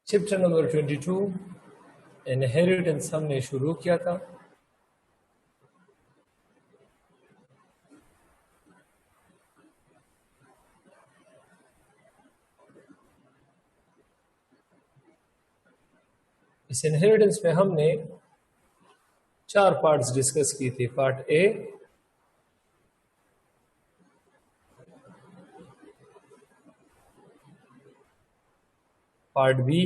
Chapter number 22 inheritance हमने शुरू किया था। इस इनहेरिटेंस में हमने 4 पार्ट्स डिस्कस की थी। Part A, part B,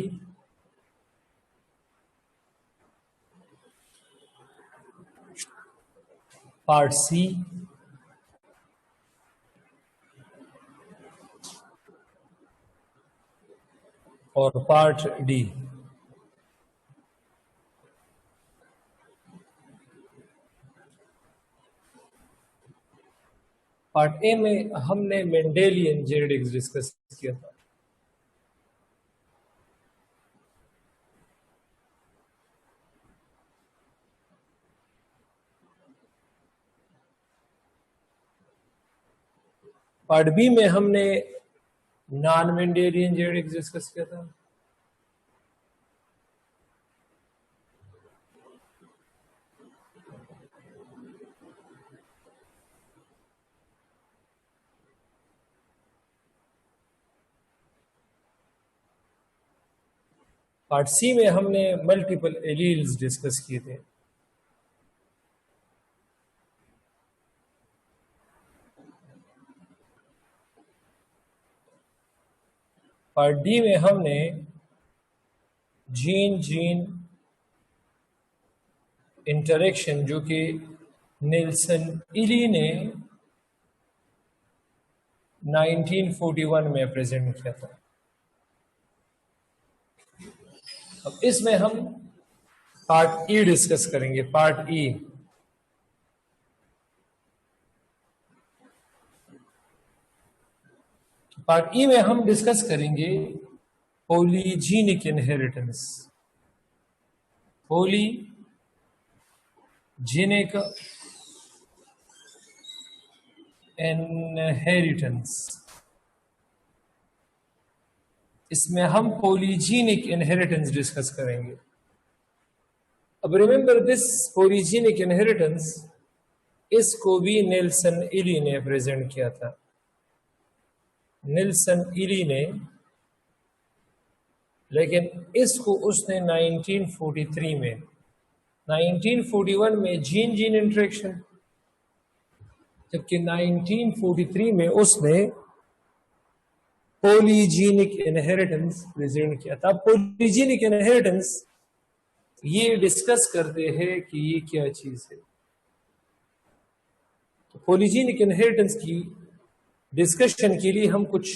part C, और पार्ट डी। पार्ट ए में हमने मेंडेलियन जेनेटिक्स डिस्कस किया था। पार्ट बी में हमने नॉन मेंडेलियन जेनेटिक्स डिस्कस किया था। पार्ट सी में हमने मल्टीपल एलील्स डिस्कस किए थे। पार्ट डी में हमने जीन जीन इंटरेक्शन जो कि नेल्सन इली ने 1941 में प्रेजेंट किया था। अब इसमें हम पार्ट ई डिस्कस करेंगे। पार्ट ई, पार्ट ई में हम डिस्कस करेंगे पॉलीजीनिक इनहेरिटेंस। पॉलीजेनिक इनहेरिटेंस, इसमें हम पॉलीजेनिक इनहेरिटेंस डिस्कस करेंगे। अब रिमेंबर दिस पॉलीजेनिक इनहेरिटेंस, इसको भी नेल्सन इली ने प्रेजेंट किया था। नेल्सन इली ने, लेकिन इसको उसने 1943 में, 1941 में जीन जीन इंटरेक्शन, जबकि 1943 में उसने पॉलीजेनिक इनहेरिटेंस प्रेजेंट किया था। पॉलीजेनिक इनहेरिटेंस ये डिस्कस करते हैं कि ये क्या चीज है। तो पॉलीजेनिक इनहेरिटेंस की डिस्कशन के लिए हम कुछ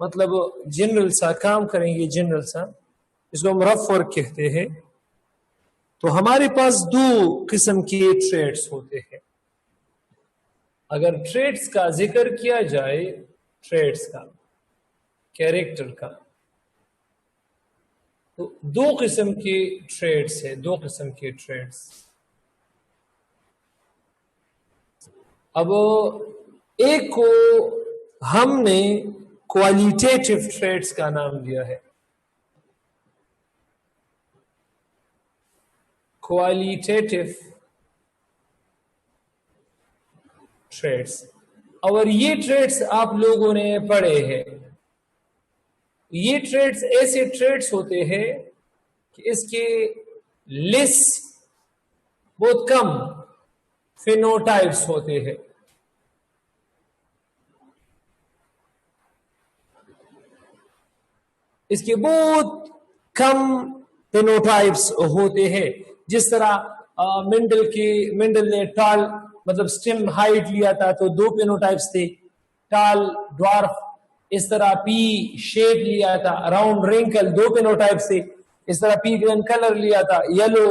जनरल सा काम करेंगे। जनरल सा, इसको हम रफ वर्क कहते हैं। तो हमारे पास 2 किस्म के ट्रेड्स होते हैं। अगर ट्रेड्स का जिक्र किया जाए, ट्रेड्स का, कैरेक्टर का, तो 2 किस्म के ट्रेड्स है। 2 किस्म के ट्रेड्स। अब एक को हमने क्वालिटेटिव ट्रेड्स का नाम दिया है। क्वालिटेटिव ट्रेड्स, और ये ट्रेड्स आप लोगों ने पढ़े हैं। ये ट्रेड्स ऐसे ट्रेड्स होते हैं कि इसके लेस, बहुत कम फिनोटाइप्स होते हैं। इसके बहुत कम फिनोटाइप्स होते हैं। जिस तरह मेंडल ने टॉल स्टेम हाइट लिया था तो 2 फिनोटाइप्स थे, टॉल, ड्वार्फ। इस तरह पी शेप लिया था, राउंड, रिंकल, 2 फिनोटाइप्स थे। इस तरह पी ग्रीन कलर लिया था, येलो,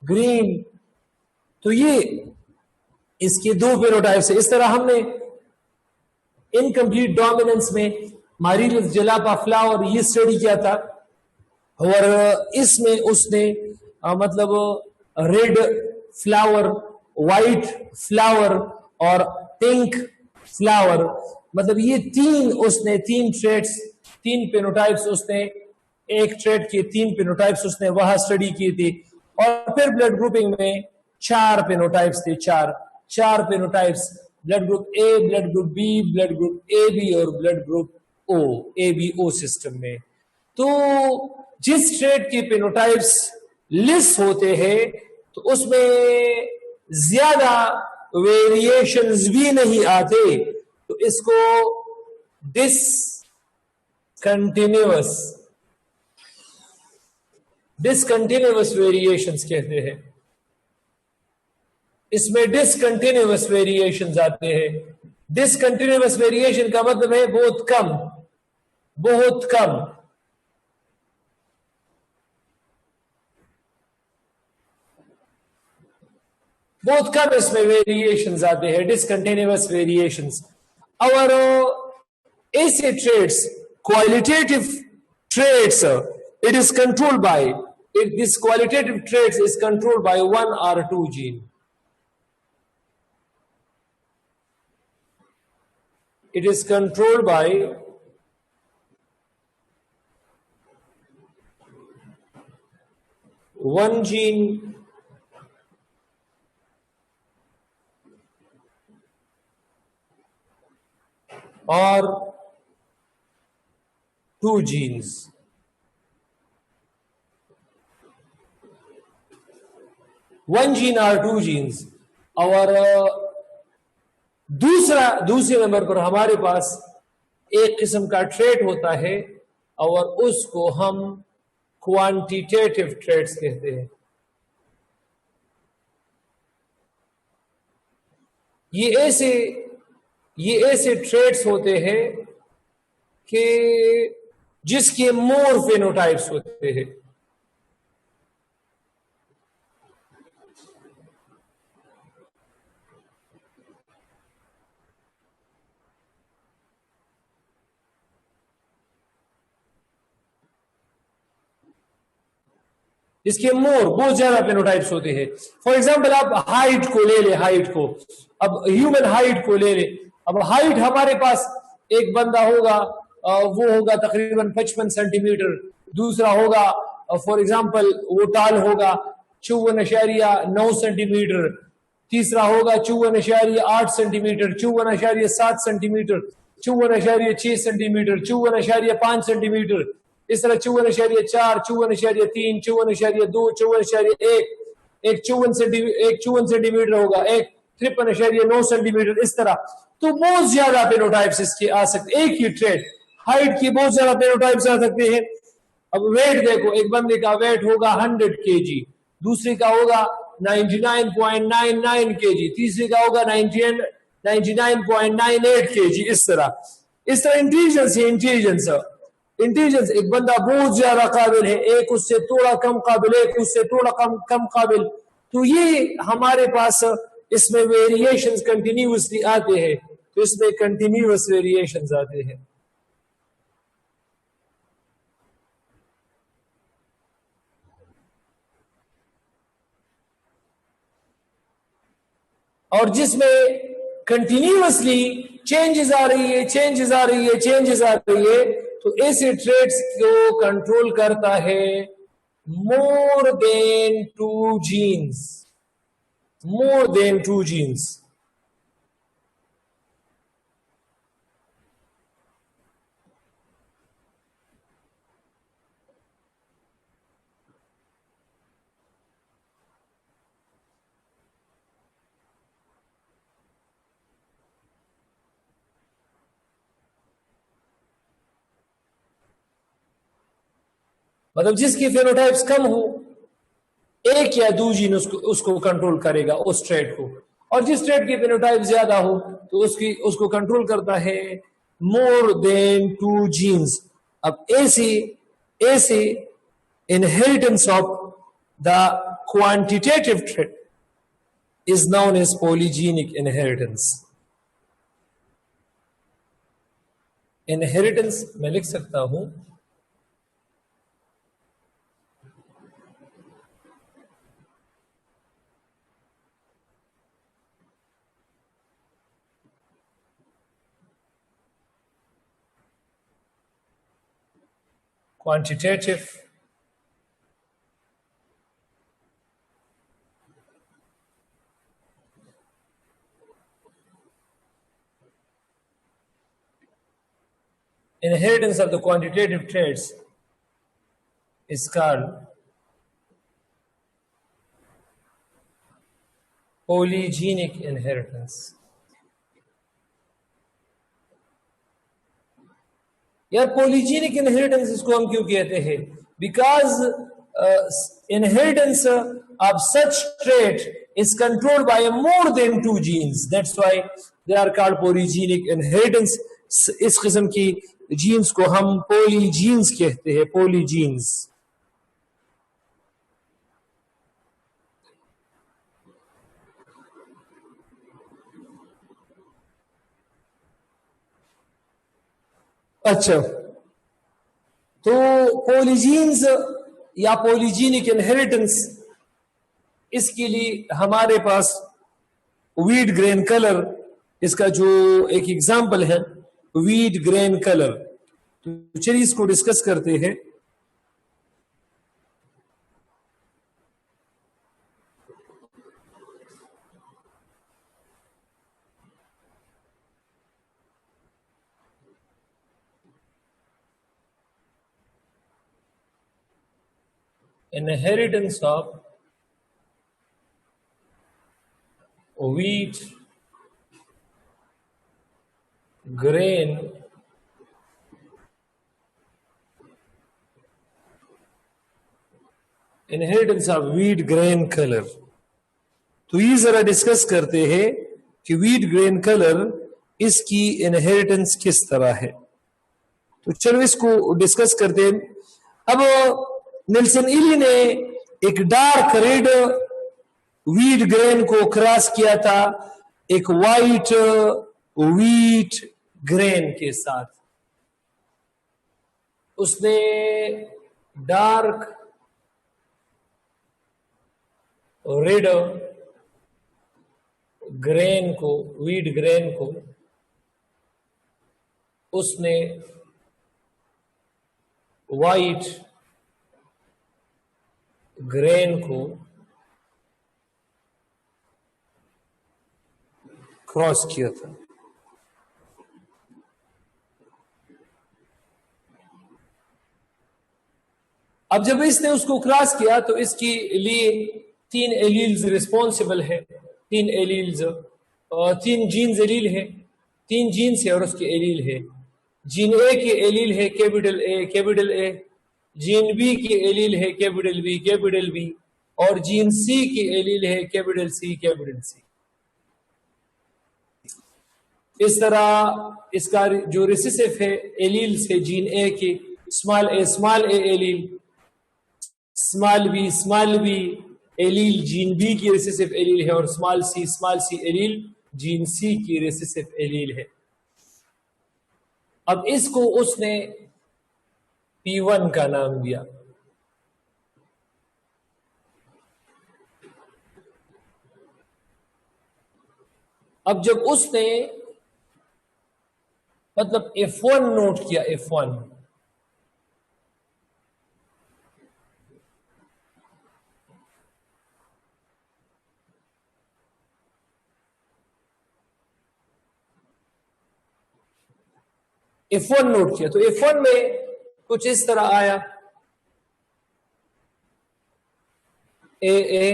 ग्रीन, तो ये इसके 2 फिनोटाइप्स है। इस तरह हमने इनकम्प्लीट डोमिनेंस में मारिलस जलापा फ्लावर ये स्टडी किया था, और इसमें उसने रेड फ्लावर, व्हाइट फ्लावर और पिंक फ्लावर, ये 3 उसने 3 ट्रेड्स, 3 फेनोटाइप्स उसने एक ट्रेट के 3 फेनोटाइप्स उसने वहां स्टडी किए थे, और फिर ब्लड ग्रुपिंग में 4 फेनोटाइप्स थे, चार phenotypes, blood group A, blood group B, blood group A B और blood group O, A B O system में। तो जिस ट्रेट के फेनोटाइप्स लिस्ट होते हैं तो उसमें ज्यादा वेरिएशंस भी नहीं आते, तो इसको डिसकंटिन्यूअस वेरिएशंस कहते हैं। इसमें डिसकंटिन्यूअस वेरिएशंस आते हैं। डिसकंटिन्यूअस वेरिएशन का मतलब है बहुत कम, बहुत कम। बहुत कम इसमें वेरिएशंस आते हैं, डिसकंटिन्यूअस वेरिएशंस। और ऐसे traits, qualitative traits, it is controlled by this qualitative traits is controlled by one or two gene. It is controlled by one gene or two genes. One gene or two genes. और दूसरे number पर हमारे पास एक किस्म का trait होता है और उसको हम क्वांटिटेटिव ट्रेट्स कहते हैं। ये ऐसे ट्रेट्स होते हैं कि जिसके मोर फेनोटाइप्स होते हैं। इसके मोर बहुत ज्यादा फेनोटाइप्स होते हैं। फॉर एग्जांपल आप हाइट को ले ले, हाइट को, अब ह्यूमन हाइट को ले ले। अब हाइट हमारे पास एक बंदा होगा, वो होगा तकरीबन 55 सेंटीमीटर, दूसरा होगा फॉर एग्जांपल वो टाल होगा 54.9 सेंटीमीटर, तीसरा होगा 54.8 सेंटीमीटर, 54.7 सेंटीमीटर, 54.6 सेंटीमीटर, 54.5 सेंटीमीटर, इस तरह 54.4, 54.3, 54.2, 54.1, एक 54 सेंटीमीटर होगा, एक 53.9 सेंटीमीटर, इस तरह। तो बहुत ज्यादा फेनोटाइप्स इसके आ सकते, एक ही ट्रेड हाइट की बहुत ज्यादा फेनोटाइप्स आ सकते हैं। अब वेट देखो, एक बंदे का वेट होगा 100 केजी, दूसरे का होगा 99.99 केजी, तीसरे का होगा 99.98 केजी, इस तरह इंटेलिजेंस है, इंटेलिजेंस। एक बंदा बहुत ज्यादा काबिल है, एक उससे थोड़ा कम काबिल, एक उससे थोड़ा कम काबिल। तो ये हमारे पास इसमें वेरिएशंस कंटिन्यूअसली आते हैं, तो इसमें कंटिन्यूअस वेरिएशंस आते हैं। और जिसमें कंटिन्यूअसली चेंजेस आ रही है, चेंजेस आ रही है, तो ऐसे ट्रेड्स को कंट्रोल करता है मोर देन टू जीन्स। मतलब जिसकी फेनोटाइप्स कम हो, एक या दो जीन उसको कंट्रोल करेगा उस ट्रेड को, और जिस ट्रेड की फेनोटाइप ज्यादा हो तो उसको कंट्रोल करता है मोर देन टू जीन्स। अब ऐसे inheritance of the quantitative trait is known as polygenic inheritance. Inheritance मैं लिख सकता हूं, quantitative, inheritance of the quantitative traits is called polygenic inheritance. यार पॉलीजेनिक इनहेरिटेंस इसको हम क्यों कहते हैं? Because inheritance of such trait is controlled by more than two genes. That's why they are called polygenic inheritance. इस किस्म की jeans को हम पोलीजीन्स कहते हैं, पोलीजीन्स. अच्छा, तो पोलीजीन्स या पोलीजेनिक इनहेरिटेंस, इसके लिए हमारे पास वीट ग्रेन कलर, इसका जो एक एग्जांपल है वीट ग्रेन कलर. तो चलिए इसको डिस्कस करते हैं. Inheritance of wheat grain inheritance of wheat grain color. तो ये जरा डिस्कस करते हैं कि wheat grain color इसकी इनहेरिटेंस किस तरह है. तो चलो इसको डिस्कस करते हैं. अब नेल्सन इली ने एक डार्क रेड वीट ग्रेन को क्रॉस किया था एक वाइट वीट ग्रेन के साथ. उसने डार्क रेड ग्रेन को, वीट ग्रेन को उसने वाइट ग्रेन को क्रॉस किया था. अब जब इसने उसको क्रॉस किया तो इसके लिए 3 एलील्स रिस्पॉन्सिबल है. 3 एलील्स, 3 जीन्स एलील है, 3 जीन्स है और उसके एलील है. जीन ए के एलील है कैपिटल ए, जीन बी की एलील है कैपिटल बी, और जीन सी की एलील है कैपिटल सी. इस तरह इसका जो रिसेसिव है एलील से जीन ए की small A allele, small B allele gene B की रिसेसिव एलील है, और small C allele gene C की रिसेसिव एलील है. अब इसको उसने P1 का नाम दिया. अब जब उसने मतलब F1 नोट किया, F1 नोट किया, तो F1 में कुछ इस तरह आया ए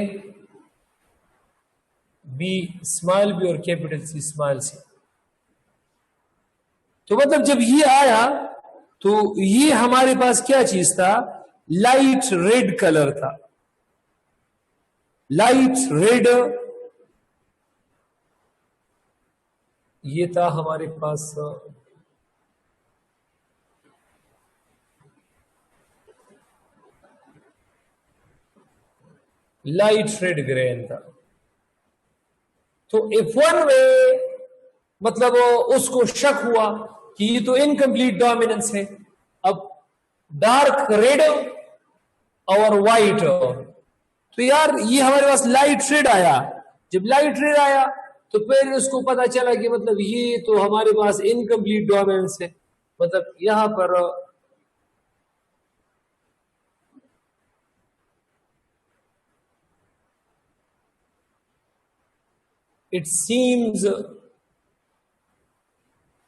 बी स्मॉल बी और कैपिटल सी स्मॉल सी. तो मतलब जब ये आया तो ये हमारे पास क्या चीज था? लाइट रेड कलर था. लाइट रेड ये था हमारे पास लाइट रेड ग्रेन था. तो F1 में मतलब उसको शक हुआ कि ये तो इनकम्प्लीट डोमिनेंस है. अब डार्क रेड और वाइट, तो यार ये हमारे पास लाइट रेड आया. जब लाइट रेड आया तो फिर उसको पता चला कि मतलब ये तो हमारे पास इनकम्प्लीट डोमिनेंस है. मतलब यहां पर इट सीम्स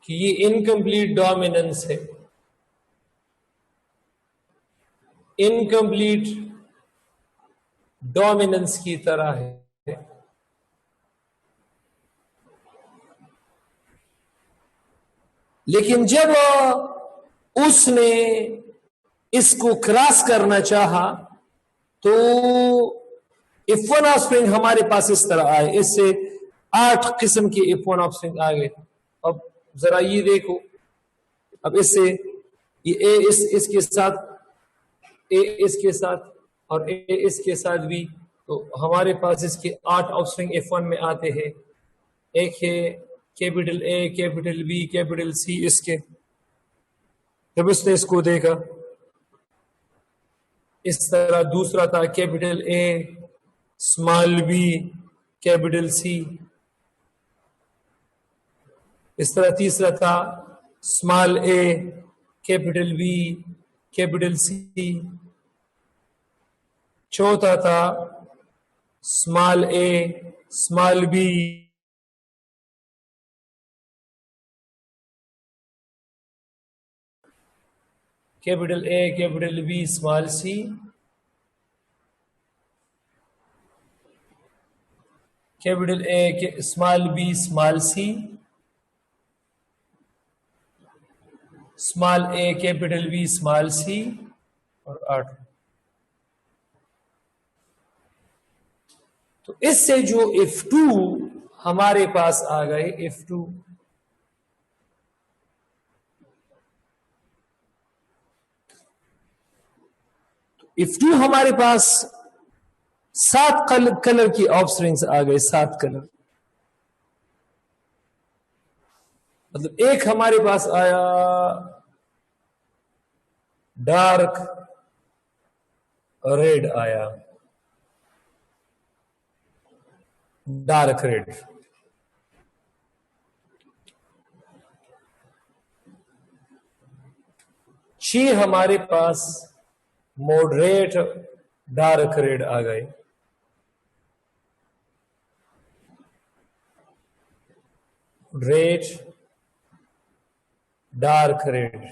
कि ये इनकम्प्लीट डोमिनेंस है, इनकम्प्लीट डोमिनेंस की तरह है। लेकिन जब उसने इसको क्रॉस करना चाहा तो F1 ऑफस्प्रिंग हमारे पास इस तरह आए, इससे 8 किस्म के F1 ऑफस्प्रिंग आ गए। अब जरा ये देखो, अब इससे ये ए इसके साथ, ए इसके साथ और ए इसके साथ भी, तो हमारे पास इसके 8 ऑफस्प्रिंग F1 में आते हैं। एक है capital A, capital B, capital C. इसके जब उसने इसको देखा इस तरह, दूसरा था capital A, small B, capital C. इस तरह तीसरा था small A, capital B, capital C. चौथा था small A, small B, capital A, capital B, small C. Capital A, small B, small C, small A, capital B, small C, और 8। तो इससे जो F2 हमारे पास आ गए, F2 F2 हमारे पास 7 colour की ऑफस्प्रिंग्स आ गए, 7 कलर। मतलब एक हमारे पास आया डार्क रेड, आया डार्क रेड। छह हमारे पास मॉडरेट डार्क रेड आ गए। Moderate dark red.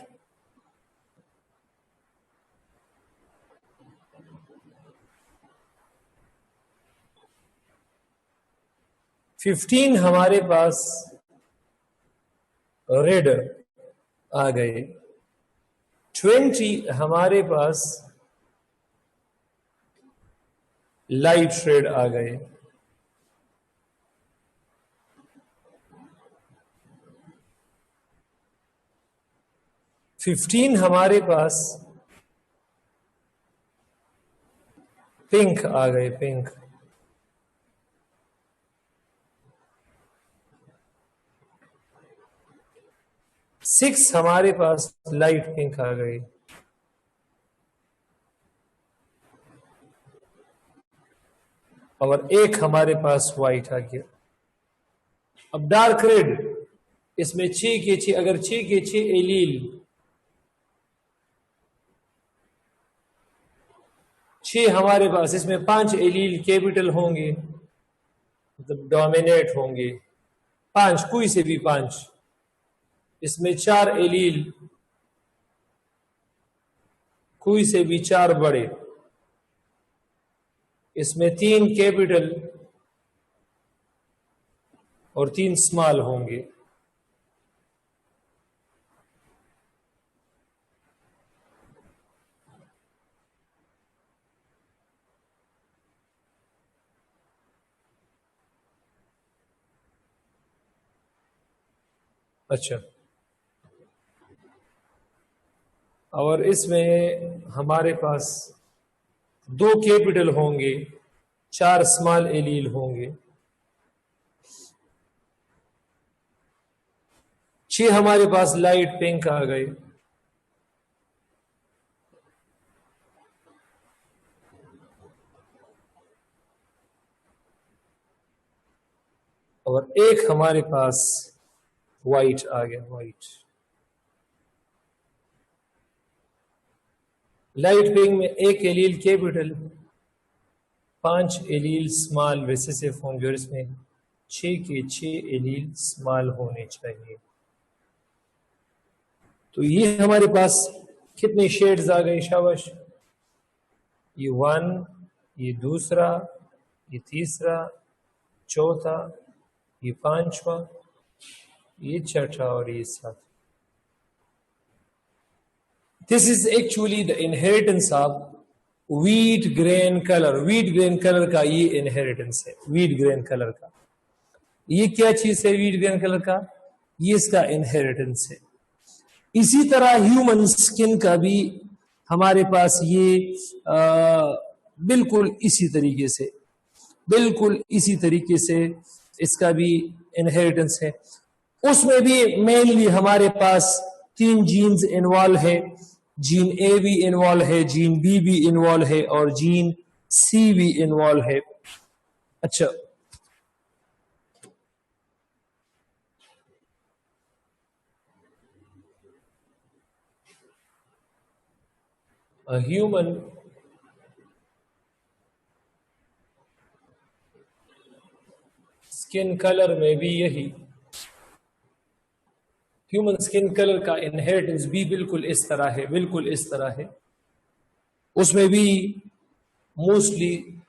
फिफ्टीन हमारे पास रेड आ गए। 20 हमारे पास लाइट रेड आ गए। फिफ्टीन हमारे पास पिंक आ गए, पिंक। सिक्स हमारे पास लाइट पिंक आ गई। और एक हमारे पास व्हाइट आ गया। अब डार्क रेड, इसमें 6 के 6, अगर 6 के 6 एलील, 6 हमारे पास, इसमें 5 एलील कैपिटल होंगे, मतलब डोमिनेट होंगे। 5 कोई से भी 5, इसमें 4 एलील, कोई से भी 4 बड़े, इसमें 3 कैपिटल और 3 स्मॉल होंगे। अच्छा, और इसमें हमारे पास 2 कैपिटल होंगे, 4 स्मॉल एलील होंगे। 6 हमारे पास लाइट पिंक आ गए। और एक हमारे पास व्हाइट आ गया, व्हाइट। लाइट पिंक में 1 allele capital, 5 allele small recessive होंगे, और इसमें 6 के 6 एलील स्मॉल होने चाहिए। तो ये हमारे पास कितने शेड्स आ गए शाबाश। ये 1, ये दूसरा, ये तीसरा, चौथा, ये पांचवा, ये छठा और ये सातवां। This is actually the inheritance of wheat grain color। wheat grain color का ये inheritance है, wheat grain color का। ये क्या चीज है wheat grain color का? ये इसका inheritance है। इसी तरह ह्यूमन स्किन का भी हमारे पास ये बिल्कुल इसी तरीके से, बिल्कुल इसी तरीके से इसका भी इनहेरिटेंस है। उसमें भी मेनली हमारे पास 3 जीन्स इन्वॉल्व है। जीन ए भी इन्वॉल्व है, जीन बी भी इन्वॉल्व है और जीन सी भी इन्वॉल्व है। अच्छा, ह्यूमन स्किन कलर में भी यही, ह्यूमन स्किन कलर का इनहेरिटेंस भी बिल्कुल इस तरह है, बिल्कुल इस तरह है। उसमें भी मोस्टली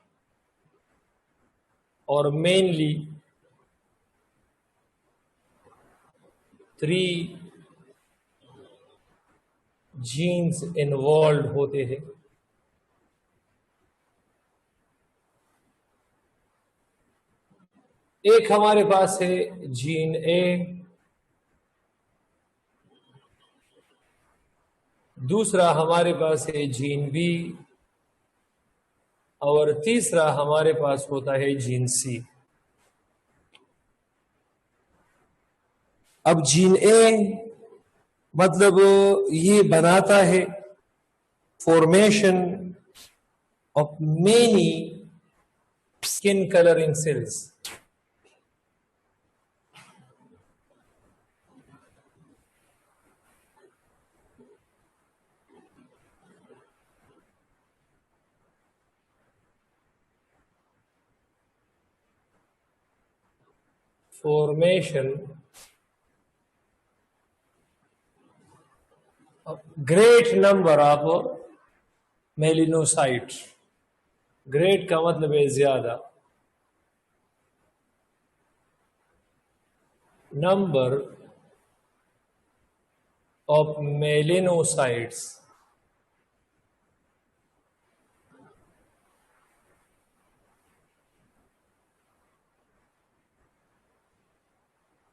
और मेनली 3 जीन्स इन्वॉल्व होते हैं। एक हमारे पास है जीन ए, दूसरा हमारे पास है जीन बी और तीसरा हमारे पास होता है जीन सी। अब जीन ए मतलब ये बनाता है formation of many skin colouring cells. formation of great number of melanocytes। Great का मतलब है ज्यादा, नंबर ऑफ मेलेनोसाइट्स।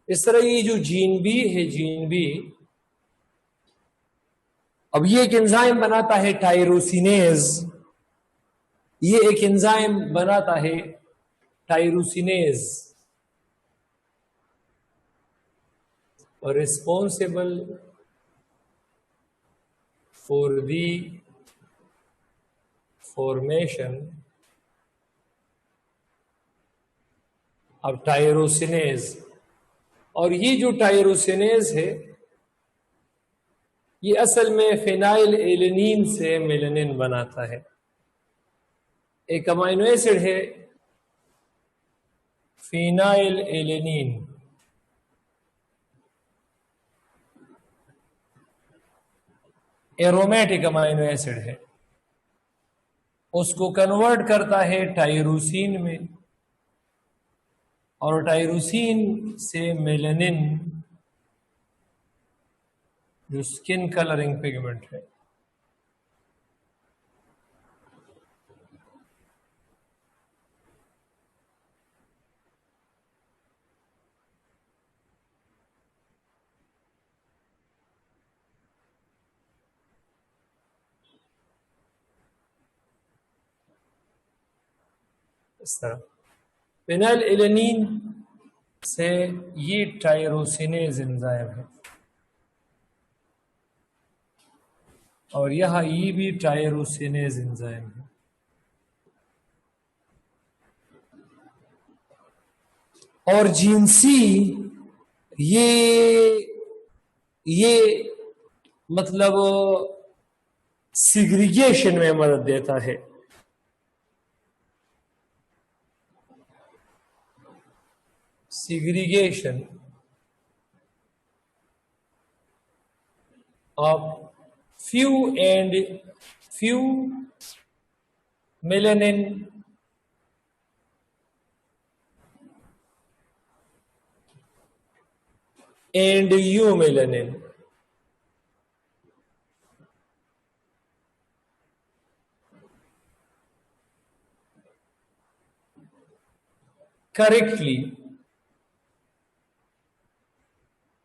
इस तरह ये जो जीन बी है, जीन बी अब ये एक एंजाइम बनाता है टायरोसिनेज। ये एक एंजाइम बनाता है टायरोसिनेज और responsible for the formation of tyrosinase. और ये जो टायरोसिनेज है ये असल में फिनाइल एलेनिन से मेलानिन बनाता है। एक अमाइनो एसिड है phenyl alanine, aromatic amino acid है, उसको कन्वर्ट करता है टायरोसिन में और टायरोसिन से मेलानिन जो स्किन कलरिंग पिगमेंट है। इस तरह फिनाइल एलेनिन से ये टायरोसिनेज एंजाइम है और यह ये भी टायरोसिनेज एंजाइम है। और जीन सी ये मतलब सिग्रीगेशन में मदद देता है। segregation of few melanin and eumelanin. Correctly.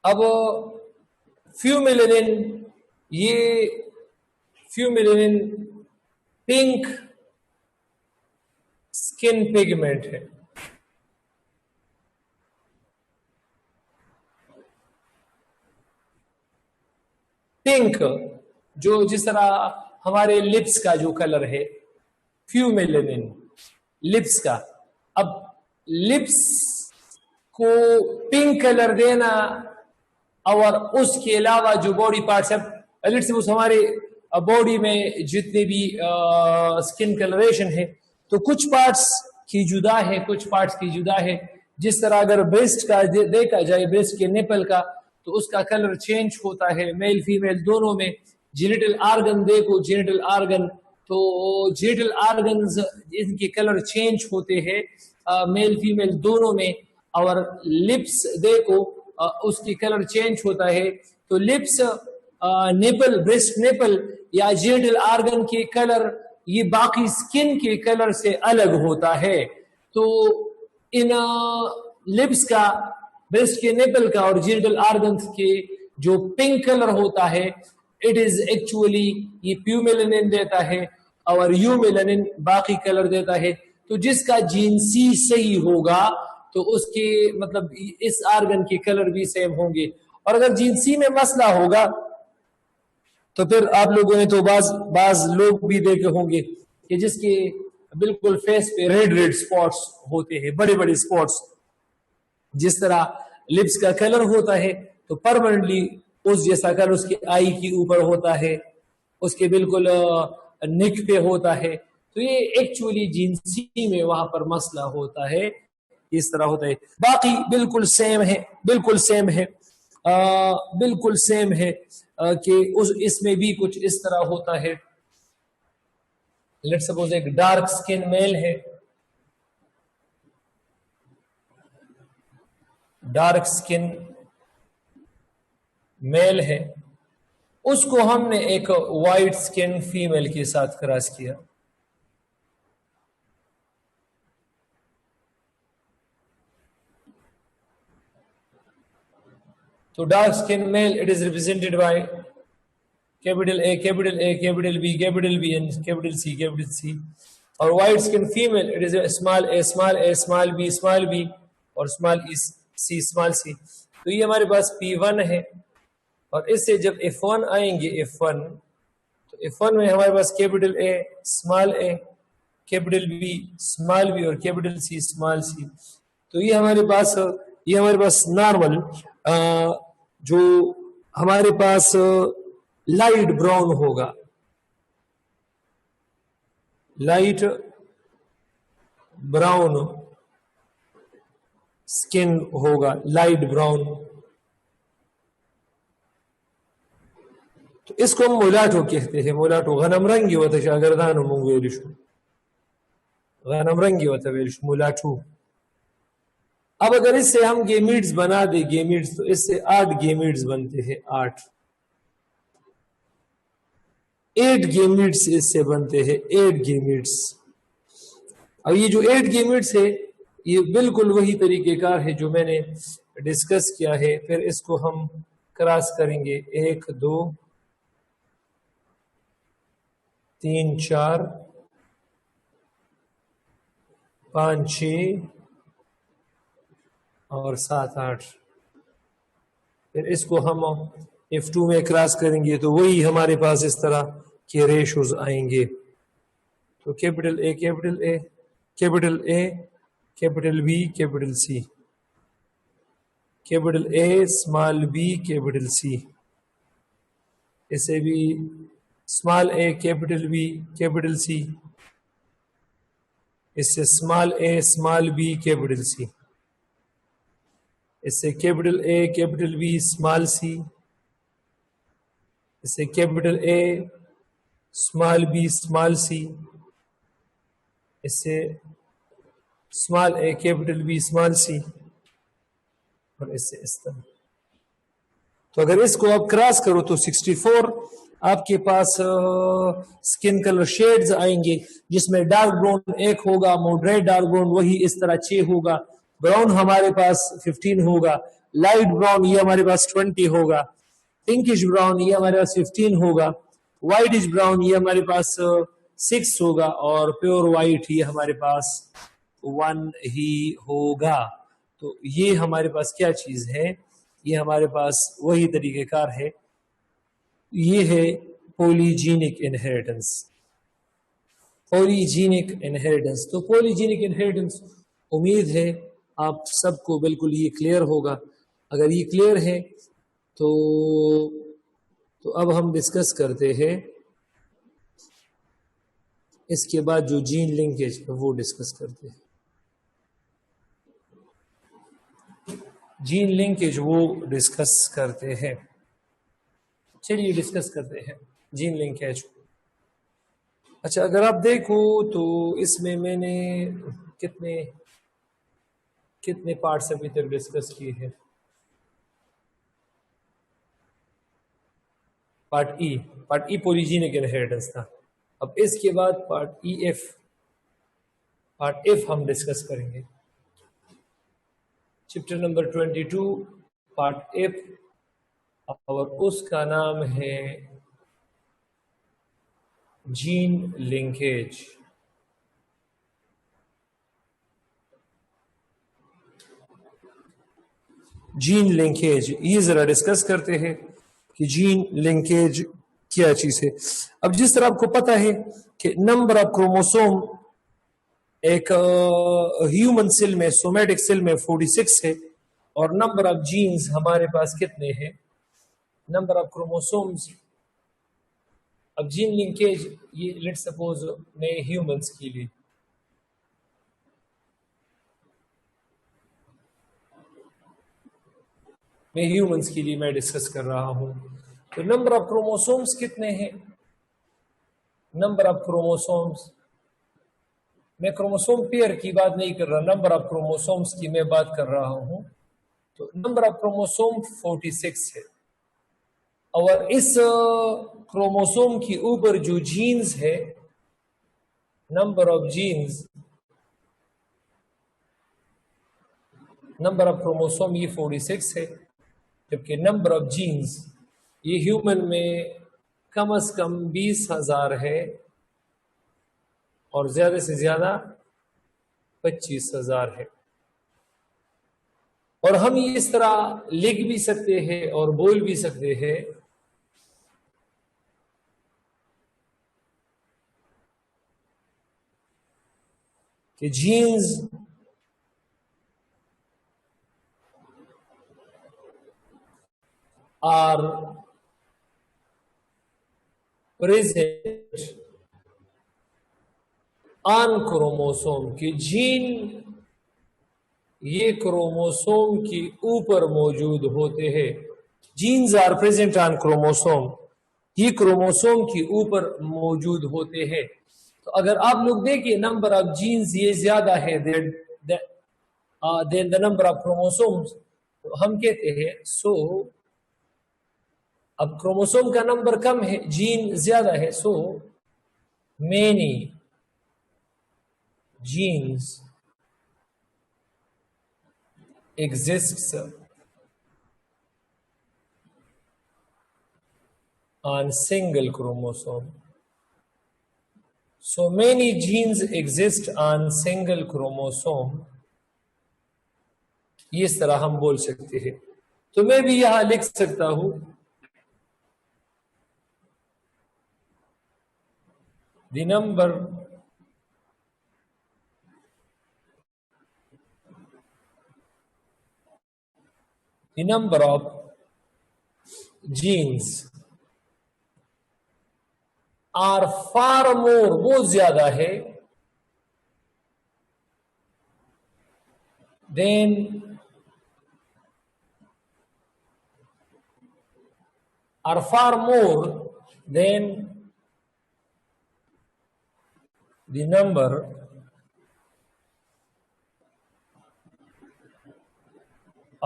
अब फ्यूमिलेनिन, ये फ्यूमिलेनिन पिंक स्किन पिगमेंट है। पिंक जो जिस तरह हमारे लिप्स का जो कलर है, फ्यूमिलेनिन लिप्स का। अब लिप्स को पिंक कलर देना और उसके अलावा जो बॉडी पार्ट्स है, लेट्स सपोज हमारे बॉडी में जितने भी स्किन कलरेशन है, तो कुछ पार्ट्स की जुदा है, कुछ पार्ट्स की जुदा है। जिस तरह अगर ब्रेस्ट का देखा जाए, ब्रेस्ट के निपल का, तो उसका कलर चेंज होता है मेल फीमेल दोनों में। जेनिटल आर्गन देखो, जेनिटल आर्गन, तो जेनिटल आर्गन्स इनके कलर चेंज होते हैं मेल फीमेल दोनों में। और लिप्स देखो, उसकी कलर चेंज होता है। तो लिप्स, निपल, ब्रेस्ट निपल या जेनिटल आर्गन के कलर ये बाकी स्किन के कलर से अलग होता है। तो इन लिप्स का, ब्रेस्ट के निपल का और जेनिटल आर्गन के जो पिंक कलर होता है, इट इज एक्चुअली ये प्यूमेलानिन देता है और यूमेलानिन बाकी कलर देता है। तो जिसका जीन सी सही होगा तो उसके मतलब इस आर्गन के कलर भी सेम होंगे। और अगर जीन सी में मसला होगा तो फिर आप लोगों ने तो बाज लोग भी देखे होंगे कि जिसके बिल्कुल फेस पे रेड रेड स्पॉट्स होते हैं, बड़े बड़े स्पॉट्स। जिस तरह लिप्स का कलर होता है तो परमानेंटली उस जैसा कलर उसके आई के ऊपर होता है, उसके बिल्कुल नेक पे होता है। तो ये एक्चुअली जीन सी में वहां पर मसला होता है, इस तरह होता है। बाकी बिल्कुल सेम है, बिल्कुल सेम है, बिल्कुल सेम है कि इसमें भी कुछ इस तरह होता है। लेट्स सपोज एक डार्क स्किन मेल है, डार्क स्किन मेल है, उसको हमने एक वाइट स्किन फीमेल के साथ क्रॉस किया। तो dark skin male it is represented by capital A, capital A, capital B, capital B and capital C, capital C. और white skin female it is small A, small A, small B और small E, C, small C. तो ये हमारे पास P1 है। और इससे जब F1 आएंगे, F1, तो F1 में हमारे पास capital A, small A, capital B, small B और कैपिटल सी, स्मॉल सी। तो ये हमारे पास नॉर्मल जो हमारे पास लाइट ब्राउन होगा, लाइट ब्राउन स्किन होगा, लाइट ब्राउन। तो इसको हम मुलाटो कहते हैं। मुलाटो गनम रंगी होता है, अगरदान मुंगेलिशु गनम रंगी होता है मुलाटो। अब अगर इससे हम गेमीड्स बना दे, गेमीड्स, तो इससे 8 गेमीड्स बनते हैं, 8 गेमीड्स इससे बनते हैं, 8 गेमीड्स। अब ये जो 8 गेमीड्स है ये बिल्कुल वही तरीकेकार है जो मैंने डिस्कस किया है। फिर इसको हम क्रॉस करेंगे, 1 2 3 4 5 6 और 7 8। फिर इसको हम F2 में क्रॉस करेंगे तो वही हमारे पास इस तरह के रेशोज आएंगे। तो capital A, capital A, capital A, capital B, capital C, capital A, small B, capital C, इसे भी small A, capital B, capital C, इससे small A, small B, capital C. इससे capital A, capital B, small C, इससे capital A, small B, small C, इससे small A, capital B, small C, और इससे इस तरह। तो अगर इसको आप क्रॉस करो तो 64 आपके पास स्किन कलर शेड्स आएंगे, जिसमें डार्क ब्राउन एक होगा, मॉडरेट डार्क ब्राउन वही इस तरह 6 होगा, ब्राउन हमारे पास 15 होगा, लाइट ब्राउन ये हमारे पास 20 होगा, पिंकिश ब्राउन ये हमारे पास 15 होगा, व्हाइटिश ब्राउन ये हमारे पास 6 होगा, और प्योर व्हाइट ये हमारे पास 1 ही होगा। तो ये हमारे पास क्या चीज है, ये हमारे पास वही तरीकेकार है, ये है पॉलीजीनिक इनहेरिटेंस। पॉलीजीनिक इनहेरिटेंस, तो पॉलीजीनिक इनहेरिटेंस उम्मीद है आप सबको बिल्कुल ये क्लियर होगा। अगर ये क्लियर है तो अब हम डिस्कस करते हैं इसके बाद जो जीन लिंकेज है वो डिस्कस करते हैं। जीन लिंकेज वो डिस्कस करते हैं। चलिए डिस्कस करते हैं जीन लिंकेज। अच्छा, अगर आप देखो तो इसमें मैंने कितने पार्ट्स अभी तक डिस्कस किए हैं। पार्ट ई पॉलीजीनिक इनहेरिटेंस था। अब इसके बाद पार्ट एफ हम डिस्कस करेंगे। चैप्टर नंबर 22 पार्ट एफ, और उसका नाम है जीन लिंकेज। जीन लिंकेज ये जरा डिस्कस करते हैं कि जीन लिंकेज क्या चीज है। अब जिस तरह आपको पता है कि नंबर ऑफ क्रोमोसोम एक ह्यूमन सेल में, सोमेटिक सेल में 46 है, और नंबर ऑफ जीन्स हमारे पास कितने हैं, नंबर ऑफ क्रोमोसोम्स। अब जीन लिंकेज ये लेट्स सपोज मैं ह्यूमंस के लिए, मैं डिस्कस कर रहा हूं। तो नंबर ऑफ क्रोमोसोम्स कितने हैं, नंबर ऑफ क्रोमोसोम्स, मैं क्रोमोसोम पेयर की बात नहीं कर रहा, नंबर ऑफ क्रोमोसोम्स की मैं बात कर रहा हूं। तो नंबर ऑफ क्रोमोसोम 46 है, और इस क्रोमोसोम के ऊपर जो जीन्स है, number of genes, number of chromosome ये 46 है, जबकि नंबर ऑफ जीन्स ये ह्यूमन में कम से कम 20,000 है, और ज्यादा से ज्यादा 25,000 है। और हम ये इस तरह लिख भी सकते हैं और बोल भी सकते हैं कि genes are present on chromosome, की जीन ये क्रोमोसोम के ऊपर मौजूद होते हैं। Genes are present on chromosome, ये क्रोमोसोम के ऊपर मौजूद होते हैं। तो अगर आप लोग देखिए नंबर ऑफ जीन्स ये ज्यादा है than the number of chromosomes, तो हम कहते हैं सो अब क्रोमोसोम का नंबर कम है, जीन ज्यादा है, so many genes exists on single chromosome. So many genes exist on single chromosome. ये इस तरह हम बोल सकते हैं। तो मैं भी यहां लिख सकता हूं the number of genes are far more, वो ज्यादा है than are far more than the number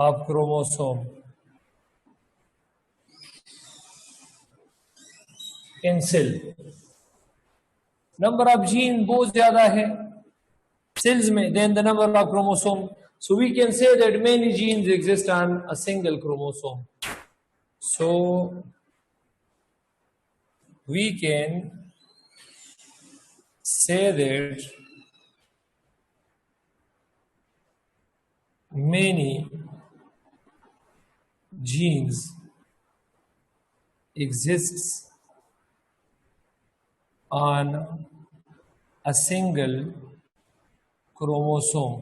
of chromosome in cell. Number of genes बहुत ज़्यादा है cells में than the number of chromosome. So we can say that many genes exist on a single chromosome. So we can say that many genes exists on a single chromosome.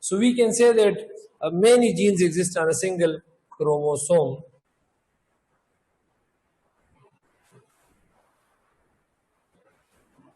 So we can say that many genes exist on a single chromosome.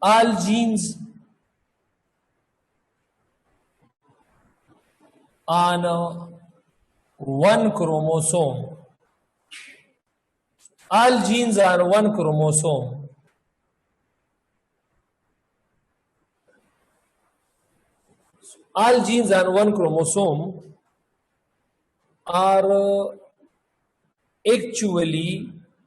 all genes on one chromosome, all genes on one chromosome all genes on one chromosome are actually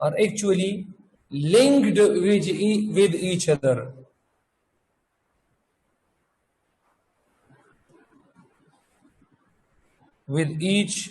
are actually linked with each other. With each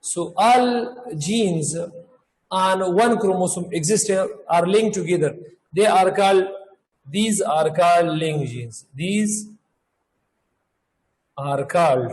So all genes on one chromosome exist are linked together. These are called linked genes. These are called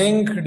linked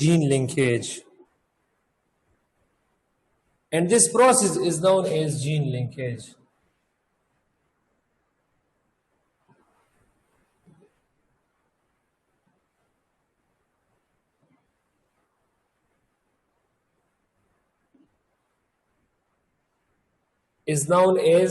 gene linkage. And this process is known as gene linkage. Is known as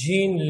gene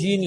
gene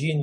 gene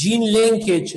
gene linkage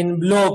in block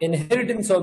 inheritance of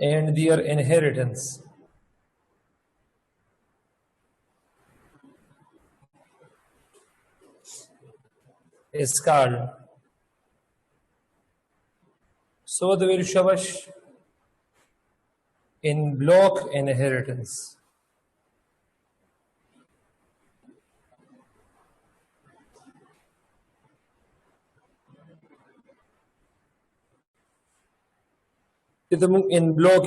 and their inheritance is called the very shabash in block inheritance. in block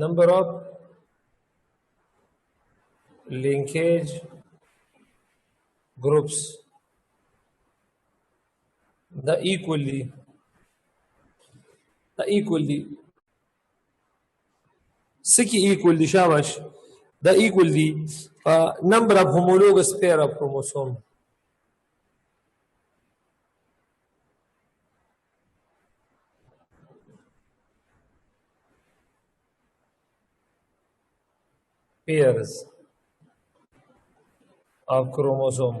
number of linkage groups the equally siki equally shabash the equally number of homologous pair of chromosome pairs of chromosome